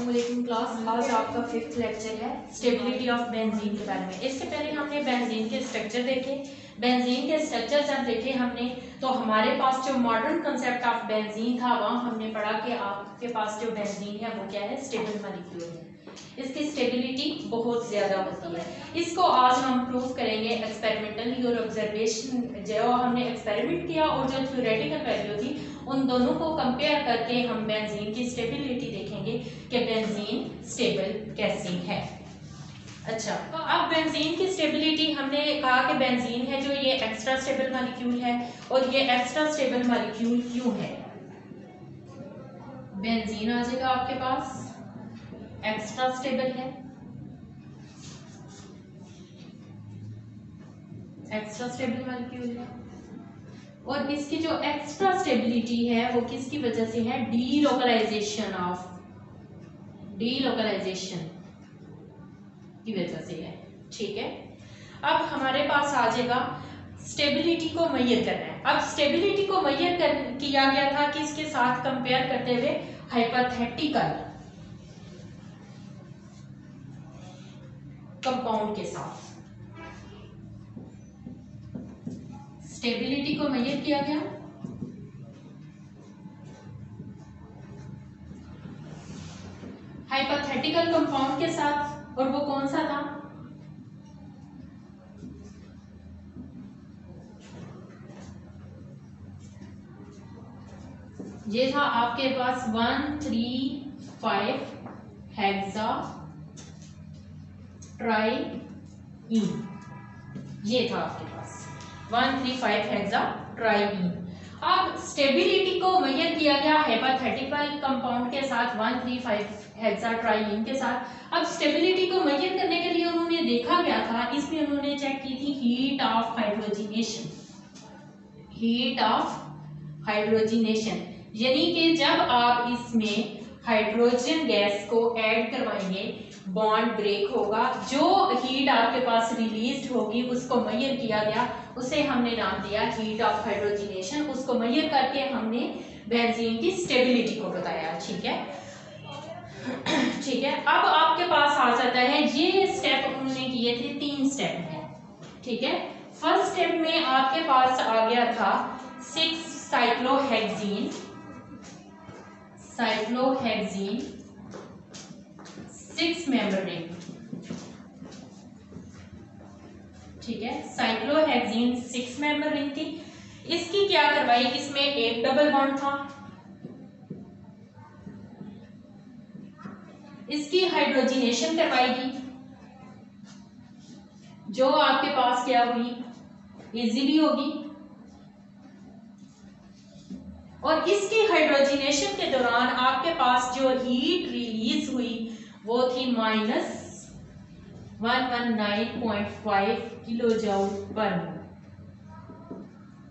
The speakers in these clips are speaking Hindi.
अस्सलामुअलैकुम क्लास। आज आपका 5th लेक्चर है स्टेबिलिटी ऑफ बेंजीन के बारे में। इससे पहले हमने बेंजीन के स्ट्रक्चर देखे। बेंजीन के स्ट्रक्चर जब देखे हमने तो हमारे पास जो मॉडर्न कंसेप्ट ऑफ बेंजीन था वहाँ हमने पढ़ा कि आपके पास जो बेंजीन है वो क्या है, स्टेबल मॉलिक्यूल है। इसकी स्टेबिलिटी बहुत ज़्यादा होती है। इसको आज हम प्रूव करेंगे एक्सपेरिमेंटली और ऑब्जर्वेशन, जो हमने एक्सपेरिमेंट किया और जो थ्योरेटिकल वैल्यू थी उन दोनों को कंपेयर करके हम बेंजीन की स्टेबिलिटी देखेंगे कि बेंजीन स्टेबल कैसी है। अच्छा, तो अब बेंजीन की स्टेबिलिटी हमने कहा कि बेंजीन है जो ये एक्स्ट्रा स्टेबल मॉलिक्यूल है। और ये एक्स्ट्रा स्टेबल मॉलिक्यूल क्यों है? बेंजीन आ जाएगा आपके पास एक्स्ट्रा स्टेबल है। एक्स्ट्रा स्टेबल मॉलिक्यूल है और इसकी जो एक्स्ट्रा स्टेबिलिटी है वो किसकी वजह से है? डीलोकलाइजेशन की वजह से है। ठीक है, अब हमारे पास आ जाएगा स्टेबिलिटी को मेजर करना है। अब स्टेबिलिटी को मेजर किया गया था कि इसके साथ कंपेयर करते हुए हाइपोथेटिकल कंपाउंड के साथ स्टेबिलिटी को मेजर किया गया। हाइपोथेटिकल कंपाउंड के साथ, और वो कौन सा था? ये था आपके पास 1,3,5 हेक्सा ट्राइइन। ये था आपके पास 1,3,5 हेक्सा ट्राइइन। अब स्टेबिलिटी को मेजर किया गया हाइपोथेटिकल कंपाउंड के साथ 1,3,5 हेक्सा ट्राइइन के साथ। अब स्टेबिलिटी को मेजर करने के लिए उन्होंने देखा गया था, इसमें उन्होंने चेक की थी हीट ऑफ हाइड्रोजिनेशन। यानी कि जब आप इसमें हाइड्रोजन गैस को ऐड करवाएंगे बॉन्ड ब्रेक होगा, जो हीट आपके पास रिलीज्ड होगी उसको मेजर किया गया, उसे हमने नाम दिया हीट ऑफ हाइड्रोजिनेशन। उसको मेजर करके हमने बेंजीन की स्टेबिलिटी को बताया। ठीक है, ठीक है। अब आपके पास आ जाता है, ये स्टेप उन्होंने किए थे, 3 स्टेप है। ठीक है, फर्स्ट स्टेप में आपके पास आ गया था 6 साइक्लोहेक्सीन 6 मेंबर रिंग। ठीक है, साइक्लोहेक्सीन 6 मेंबर रिंग थी। इसकी क्या करवाई? इसमें एक डबल बॉन्ड था, इसकी हाइड्रोजिनेशन करवाएगी, जो आपके पास क्या हुई, इजीली होगी। और इसकी हाइड्रोजिनेशन के दौरान आपके पास जो हीट रिलीज हुई वो थी -119.5 किलो जूल पर मोल।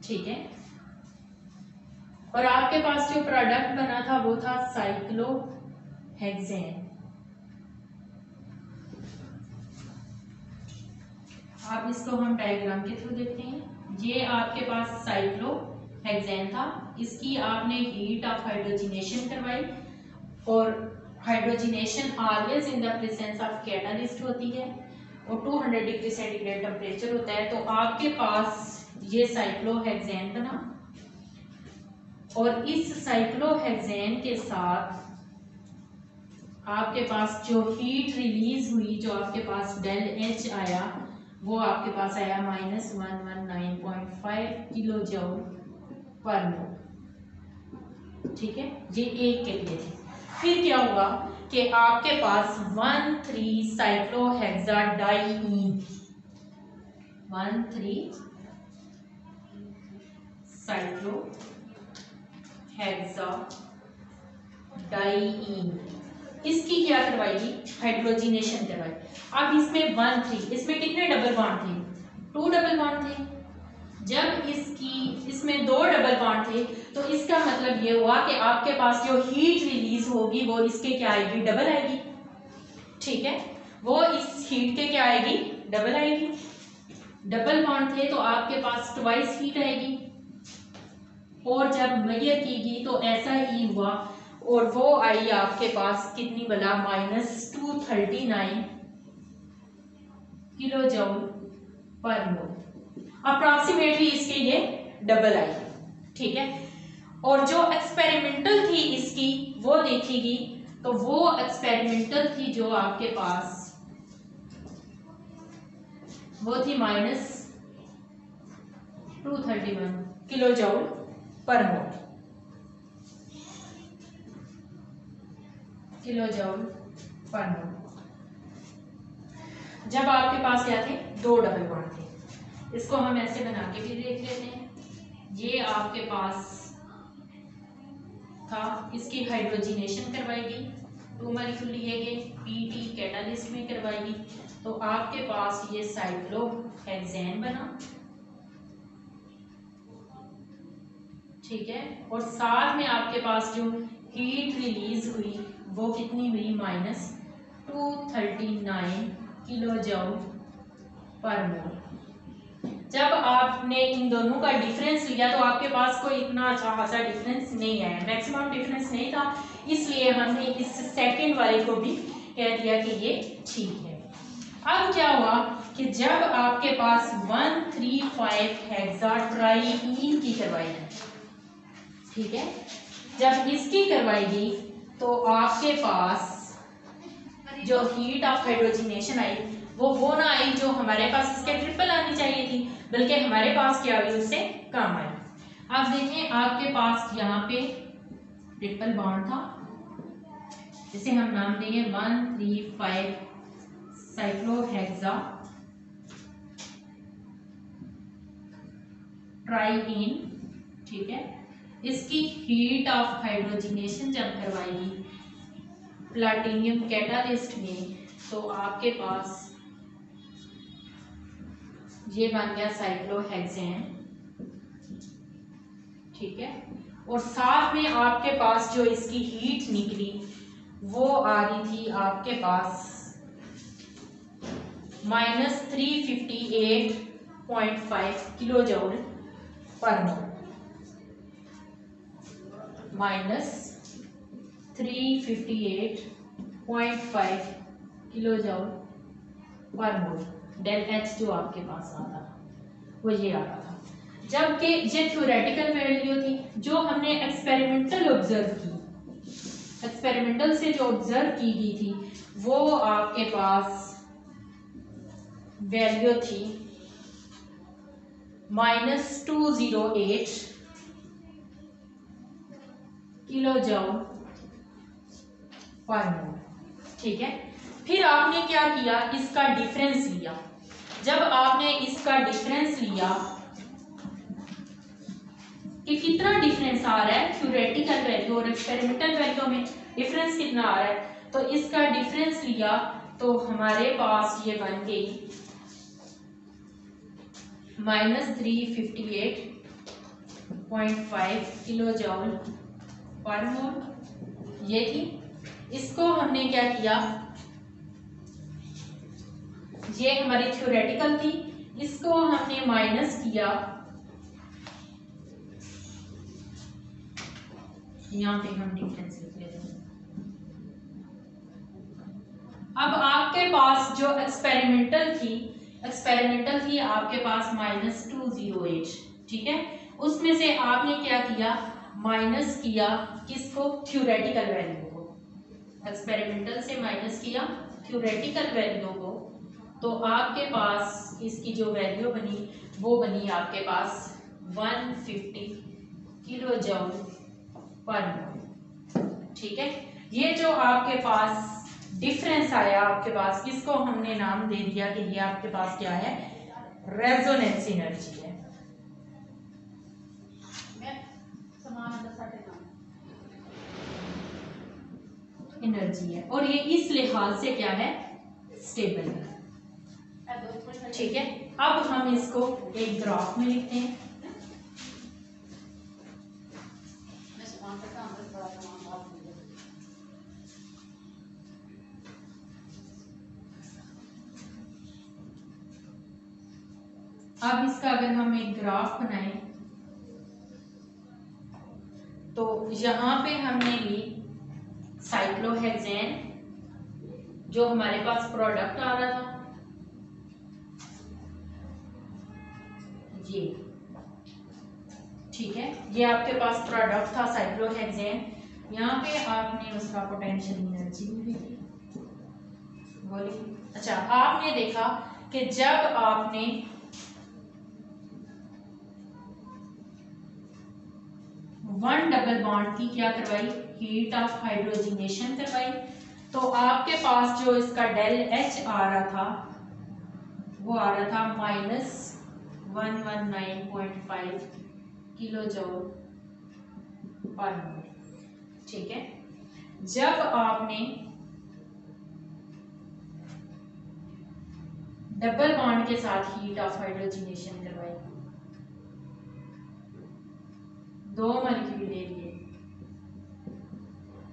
ठीक है, और आपके पास जो प्रोडक्ट बना था वो था साइक्लोहेक्सेन। आप इसको हम डायग्राम के थ्रू देखते हैं। ये आपके पास साइक्लोहेक्सेन था, इसकी आपने हीट ऑफ हाइड्रोजिनेशन करवाई, और hydrogenation always in the presence of catalyst होती है और 200 डिग्री सेंटीग्रेड टेम्परेचर होता है। तो आपके पास ये साइक्लोहेक्सेन बना, और इस साइक्लोहेक्सेन के साथ आपके पास जो हीट रिलीज हुई, जो आपके पास डेल एच आया, वो आपके पास आया -119.5 किलो जूल पर मोल। ठीक है, ये एक के लिए थी। फिर क्या हुआ कि आपके पास 1,3 साइक्लोहेक्साडाइईन 1,3 साइक्लोहेक्साडाइईन, इसकी क्या करवाएगी? हाइड्रोजिनेशन करवाई। अब इसमें 1,3, इसमें कितने डबल बॉन्ड थे? 2 डबल बॉन्ड थे। जब इसमें 2 डबल बॉन्ड थे तो इसका मतलब ये हुआ कि आपके पास जो हीट रिलीज होगी वो इसके क्या आएगी? डबल आएगी। ठीक है, वो इस हीट के क्या आएगी? डबल आएगी। डबल बॉन्ड थे तो आपके पास ट्वाइस हीट आएगी, और जब मेजर कीगी तो ऐसा ही हुआ। और वो आई आपके पास कितनी बला, -239 किलो जूल पर मोल। अप्रॉक्सीमेटली इसके ये डबल आई, ठीक है। और जो एक्सपेरिमेंटल थी इसकी वो देखेगी, तो वो एक्सपेरिमेंटल थी जो आपके पास वो थी -231 किलो जूल पर मोल, किलो जूल पर मोल। जब आपके पास क्या थे, 2 डबल बॉन्ड थे। इसको हम ऐसे बना के भी देख लेते हैं। ये आपके पास था, इसकी हाइड्रोजिनेशन करवाएगी, 2 मॉलिक्यूल लिए गए, पीटी कैटालिस्ट में करवाएगी, तो आपके पास ये साइक्लोहेक्सेन बना, ठीक है। और साथ में आपके पास जो हीट रिलीज हुई वो कितनी हुई, -239 किलो जूल पर मोल। जब आपने इन दोनों का डिफरेंस लिया तो आपके पास कोई इतना अच्छा खासा डिफरेंस नहीं आया, मैक्सिमम डिफरेंस नहीं था, इसलिए हमने इस सेकंड वाले को भी कह दिया कि ये ठीक है। अब क्या हुआ कि जब आपके पास 135 हेक्साट्राईइन की करवाएगी, ठीक है, जब इसकी करवाएगी तो आपके पास जो हीट ऑफ हाइड्रोजिनेशन आई वो ना आई जो हमारे पास इसके ट्रिपल आनी चाहिए थी, बल्कि हमारे पास क्या हुई, उससे कम आई। अब देखें आपके पास यहाँ पे ट्रिपल बॉन्ड था, जिसे हम नाम देंगे 135 साइक्लोहेक्सा ट्राईइन, ठीक है। इसकी हीट ऑफ हाइड्रोजिनेशन जब करवाएगी प्लैटिनियम कैटालिस्ट में, तो आपके पास ये बन गया साइक्लोहेक्सेन, ठीक है। और साथ में आपके पास जो इसकी हीट निकली वो आ रही थी आपके पास -358.5 किलो जूल पर मोल, -358.5 kilo joule per mole. Del H जो आपके पास आता वो ये आता था, जबकि ये थ्योरेटिकल वैल्यू थी जो हमने एक्सपेरिमेंटल ऑब्जर्व की, एक्सपेरिमेंटल से जो ऑब्जर्व की गई थी वो आपके पास वैल्यू थी -208 किलो जूल पर मोल, ठीक है। फिर आपने क्या किया, इसका डिफरेंस लिया। जब आपने इसका डिफरेंस लिया कि कितना डिफरेंस आ रहा है थ्योरेटिकल वैल्यू और एक्सपेरिमेंटल वैल्यू में डिफरेंस कितना आ रहा है, तो इसका डिफरेंस लिया तो हमारे पास ये बन गई -358.5 किलो जूल पर मोल, ये थी। इसको हमने क्या किया, ये हमारी थ्योरेटिकल थी, इसको हमने माइनस किया, यहाँ पे हम डिफरेंस लिख लेते हैं। अब आपके पास जो एक्सपेरिमेंटल थी आपके पास -208, ठीक है। उसमें से आपने क्या किया, माइनस किया किसको, थ्योरेटिकल वैल्यू को, एक्सपेरिमेंटल से माइनस किया थ्योरेटिकल वैल्यू को, तो आपके पास इसकी जो वैल्यू बनी वो बनी आपके पास 150 किलो जूल पर मोल, ठीक है। ये जो आपके पास डिफरेंस आया आपके पास, इसको हमने नाम दे दिया कि ये आपके पास क्या है, रेजोनेंस एनर्जी है, एनर्जी है, और ये इस लिहाज से क्या है, स्टेबल है, ठीक है। अब हम इसको एक ग्राफ में लिखते हैं। अब इसका अगर हम एक ग्राफ बनाएं तो यहाँ पे हमने ली साइक्लोहेक्सेन जो हमारे पास प्रोडक्ट आ रहा था, ये ठीक है, ये आपके पास प्रोडक्ट था साइक्लोहेक्सेन। यहाँ पे आपने उसका पोटेंशियल एनर्जी भी देखी, बोलिए। अच्छा, आपने देखा कि जब आपने वन डबल बॉन्ड की क्या करवाई, हीट ऑफ हाइड्रोजिनेशन करवाई, तो आपके पास जो इसका डेल एच आ रहा था वो आ रहा था -119.5 किलो जूल पर मोल। ठीक है, जब आपने डबल बॉन्ड के साथ हीट ऑफ हाइड्रोजिनेशन करवाई, 2 मॉलिक्यूल ले लिए,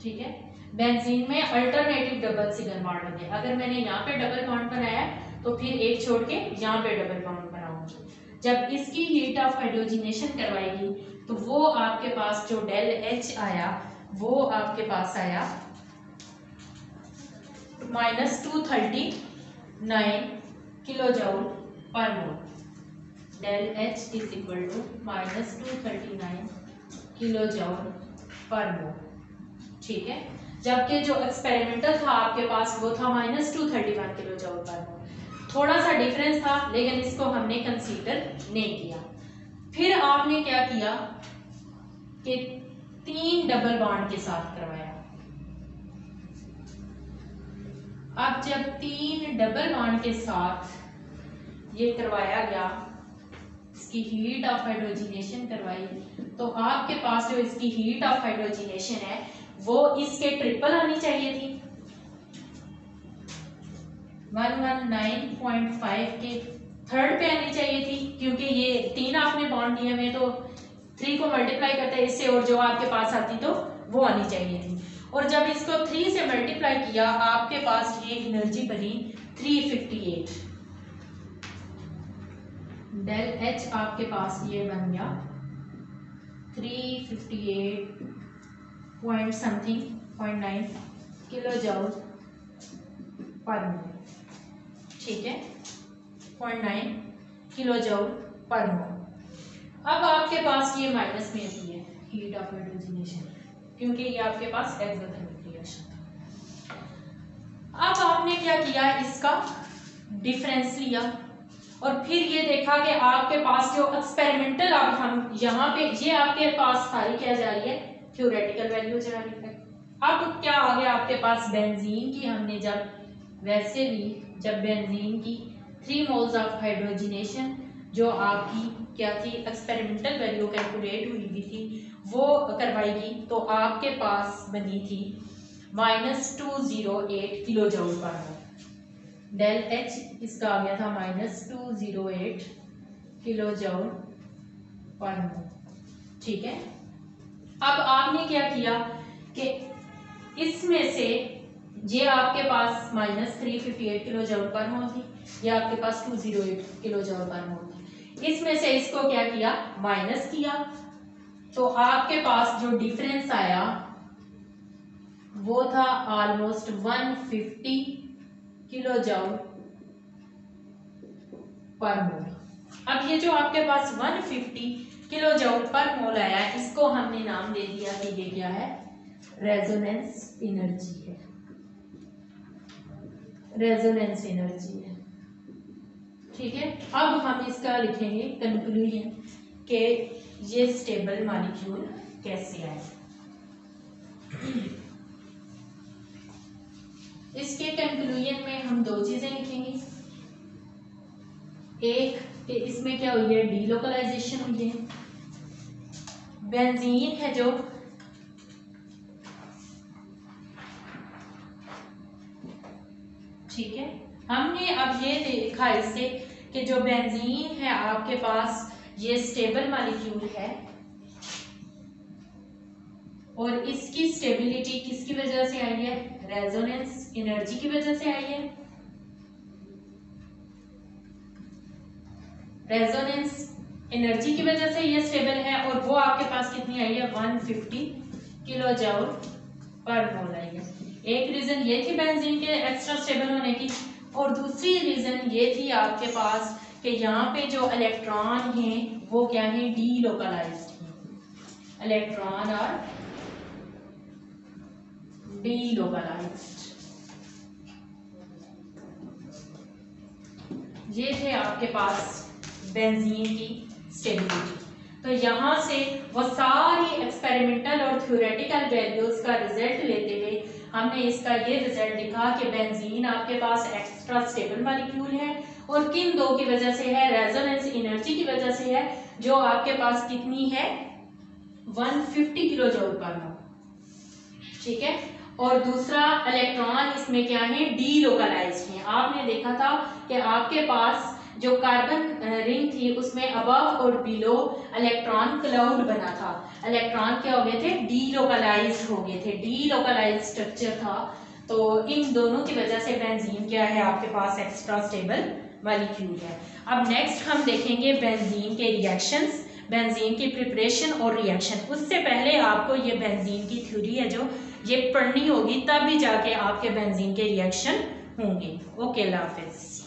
ठीक है, बेंजीन में अल्टरनेटिव डबल सिग्नल बॉन्ड लगे। अगर मैंने यहाँ पे डबल बॉन्ड बनाया तो फिर एक छोड़ के यहाँ पे डबल बॉन्ड बनाऊंगी। जब इसकी हीट ऑफ हाइड्रोजिनेशन करवाएगी तो वो आपके पास जो डेल एच आया वो आपके पास आया -239 kilo joule per mole. Del H is equal to -239 kilo joule per mole. ठीक है, जबकि जो एक्सपेरिमेंटल था आपके पास वो था -231 किलो जूल पर मोल। थोड़ा सा डिफरेंस था, लेकिन इसको हमने कंसीडर नहीं किया। फिर आपने क्या किया कि 3 डबल बॉन्ड के साथ करवाया। अब जब 3 डबल बॉन्ड के साथ ये करवाया गया, इसकी हीट ऑफ हाइड्रोजिनेशन करवाई, तो आपके पास जो इसकी हीट ऑफ हाइड्रोजिनेशन है वो इसके ट्रिपल आनी चाहिए थी, 119.5 के थर्ड पे आनी चाहिए थी, क्योंकि ये 3 आपने बॉन्ड दिए हुए तो 3 को मल्टीप्लाई करते हैं इससे और जो आपके पास आती तो वो आनी चाहिए थी। और जब इसको 3 से मल्टीप्लाई किया आपके पास ये एनर्जी बनी 358। डेल एच आपके पास ये बन गया 358 point something 0.9 kilo joule per mole. ठीक है, 0.9 किलो जूल पर मोल। अब आपके पास ये माइनस में भी है हीट ऑफ हाइड्रोजिनेशन, क्योंकि ये आपके पास एक्सोथर्मिक रिएक्शन था। अब आपने क्या किया, इसका डिफरेंस लिया और फिर ये देखा कि आपके पास जो एक्सपेरिमेंटल, अब हम यहाँ पे ये आपके पास सारी क्या जा रही है, थ्योरेटिकल वैल्यू जा रही है। अब क्या आ गया आपके पास, बेंजीन की हमने जब वैसे भी जब बेंजीन की 3 मोल्स ऑफ हाइड्रोजिनेशन जो आपकी क्या थी एक्सपेरिमेंटल वैल्यू कैलकुलेट हुई भी थी वो करवाएगी, तो आपके पास बनी थी -208 kilo joule per mole. Del H इसका आ गया था -208 किलो जूल पर मोल। ठीक है, अब आपने क्या किया कि इसमें से ये आपके पास -358 किलो जूल पर मोल थी, ये आपके पास 208 किलो जूल पर मोल थी। इसमें से इसको क्या किया, माइनस किया, तो आपके पास जो डिफरेंस आया वो था ऑलमोस्ट 150 किलो जूल पर मोल। अब ये जो आपके पास 150 किलो जूल पर मोल आया है, इसको हमने नाम दे दिया कि ये क्या है, रेजोनेंस एनर्जी है, रेजोनेंस एनर्जी है। ठीक है, अब हम इसका लिखेंगे कंक्लूजन कि ये स्टेबल मॉलिक्यूल कैसे आए। इसके कंक्लूजन में हम 2 चीजें लिखेंगे, एक कि इसमें क्या हुई है, डीलोकलाइजेशन हुई है, बेंजीन है जो ठीक है, हमने अब ये देखा इससे कि जो बेंजीन है आपके पास ये स्टेबल मॉलिक्यूल है और इसकी स्टेबिलिटी किसकी वजह से आई है, रेजोनेंस एनर्जी की वजह से आई है। रेजोनेंस एनर्जी की वजह से ये स्टेबल है और वो आपके पास कितनी आई है, 150 किलो जूल पर मोल आई है। एक रीजन ये थी बेंजीन के एक्स्ट्रा स्टेबल होने की, और दूसरी रीजन ये थी आपके पास कि यहाँ पे जो इलेक्ट्रॉन हैं वो क्या है, डीलोकलाइज्ड हैं। इलेक्ट्रॉन और डीलोकलाइज्ड, ये थे आपके पास बेंजीन की स्टेबिलिटी। तो यहाँ से वो सारी एक्सपेरिमेंटल और थ्योरेटिकल वैल्यूज का रिजल्ट लेते हुए हमने इसका ये रिजल्ट लिखा कि बेंजीन आपके पास एक्स्ट्रा स्टेबल मॉलिक्यूल है, और किन दो की वजह से है, रेजोनेंस एनर्जी की वजह से है, जो आपके पास कितनी है, 150 किलो जूल पर मोल। ठीक है, और दूसरा इलेक्ट्रॉन इसमें क्या है, डीलोकलाइज्ड है। आपने देखा था कि आपके पास जो कार्बन रिंग थी उसमें अबव और बिलो इलेक्ट्रॉन क्लाउड बना था। इलेक्ट्रॉन क्या हो गए थे, डीलोकलाइज्ड हो गए थे, डीलोकलाइज्ड स्ट्रक्चर था। तो इन दोनों की वजह से बेंजीन क्या है, आपके पास एक्स्ट्रा स्टेबल मॉलिक्यूल है। अब नेक्स्ट हम देखेंगे बेंजीन के रिएक्शंस, बेंजीन की प्रिपरेशन और रिएक्शन। उससे पहले आपको ये बेंजीन की थ्योरी है जो ये पढ़नी होगी, तब भी जाके आपके बेंजीन के रिएक्शन होंगे। ओके, अल्लाह हाफिज।